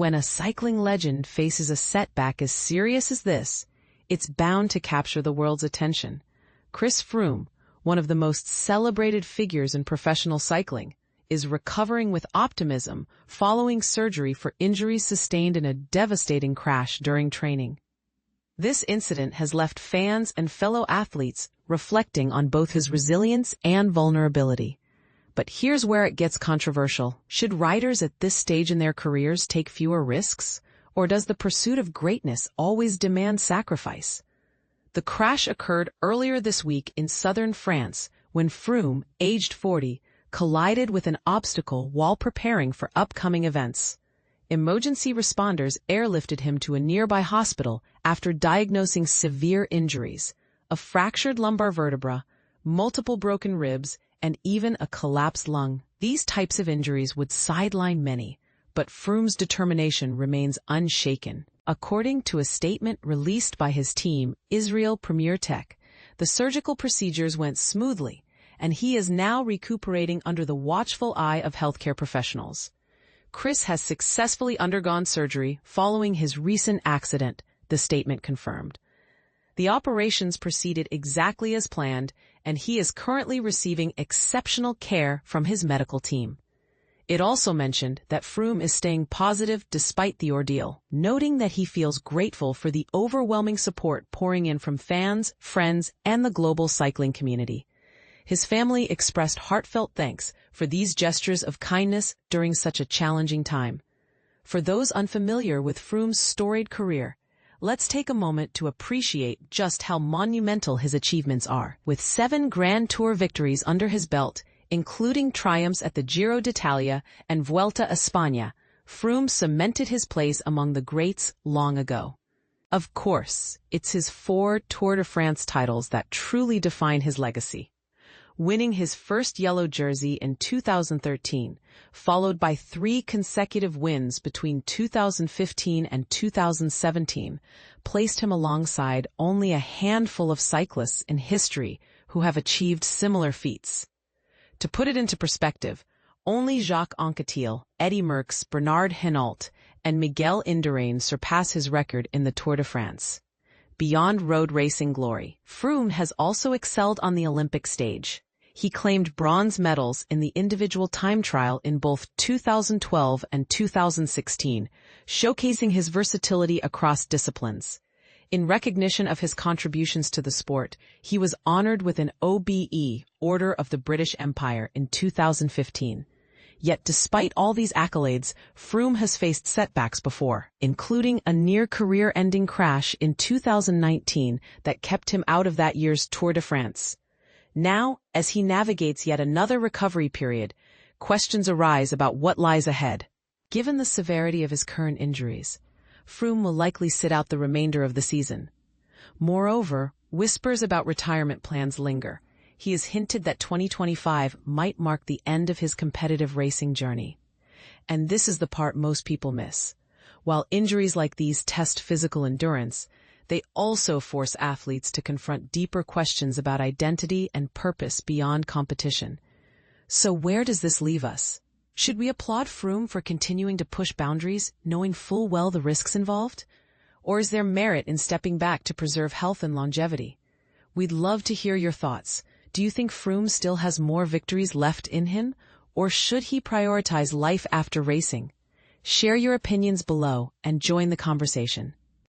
when a cycling legend faces a setback as serious as this, it's bound to capture the world's attention. Chris Froome, one of the most celebrated figures in professional cycling, is recovering with optimism following surgery for injuries sustained in a devastating crash during training. This incident has left fans and fellow athletes reflecting on both his resilience and vulnerability. But here's where it gets controversial. Should riders at this stage in their careers take fewer risks? Or does the pursuit of greatness always demand sacrifice? The crash occurred earlier this week in southern France when Froome, aged 40, collided with an obstacle while preparing for upcoming events. Emergency responders airlifted him to a nearby hospital after diagnosing severe injuries, a fractured lumbar vertebra, multiple broken ribs, and even a collapsed lung. These types of injuries would sideline many, but Froome's determination remains unshaken. According to a statement released by his team, Israel Premier Tech, the surgical procedures went smoothly, and he is now recuperating under the watchful eye of healthcare professionals. Chris has successfully undergone surgery following his recent accident, the statement confirmed. The operations proceeded exactly as planned, and he is currently receiving exceptional care from his medical team. It also mentioned that Froome is staying positive despite the ordeal, noting that he feels grateful for the overwhelming support pouring in from fans, friends, and the global cycling community. His family expressed heartfelt thanks for these gestures of kindness during such a challenging time. For those unfamiliar with Froome's storied career, let's take a moment to appreciate just how monumental his achievements are. With 7 Grand Tour victories under his belt, including triumphs at the Giro d'Italia and Vuelta a Espana, Froome cemented his place among the greats long ago. Of course, it's his 4 Tour de France titles that truly define his legacy. Winning his first yellow jersey in 2013, followed by 3 consecutive wins between 2015 and 2017, placed him alongside only a handful of cyclists in history who have achieved similar feats. To put it into perspective, only Jacques Anquetil, Eddy Merckx, Bernard Hinault, and Miguel Indurain surpass his record in the Tour de France. Beyond road racing glory, Froome has also excelled on the Olympic stage. He claimed bronze medals in the individual time trial in both 2012 and 2016, showcasing his versatility across disciplines. In recognition of his contributions to the sport, he was honored with an OBE, Order of the British Empire, in 2015. Yet despite all these accolades, Froome has faced setbacks before, including a near-career-ending crash in 2019 that kept him out of that year's Tour de France. Now, as he navigates yet another recovery period, questions arise about what lies ahead. Given the severity of his current injuries, Froome will likely sit out the remainder of the season. Moreover, whispers about retirement plans linger. He has hinted that 2025 might mark the end of his competitive racing journey. And this is the part most people miss. While injuries like these test physical endurance, they also force athletes to confront deeper questions about identity and purpose beyond competition. So where does this leave us? Should we applaud Froome for continuing to push boundaries, knowing full well the risks involved? Or is there merit in stepping back to preserve health and longevity? We'd love to hear your thoughts. Do you think Froome still has more victories left in him? Or should he prioritize life after racing? Share your opinions below and join the conversation.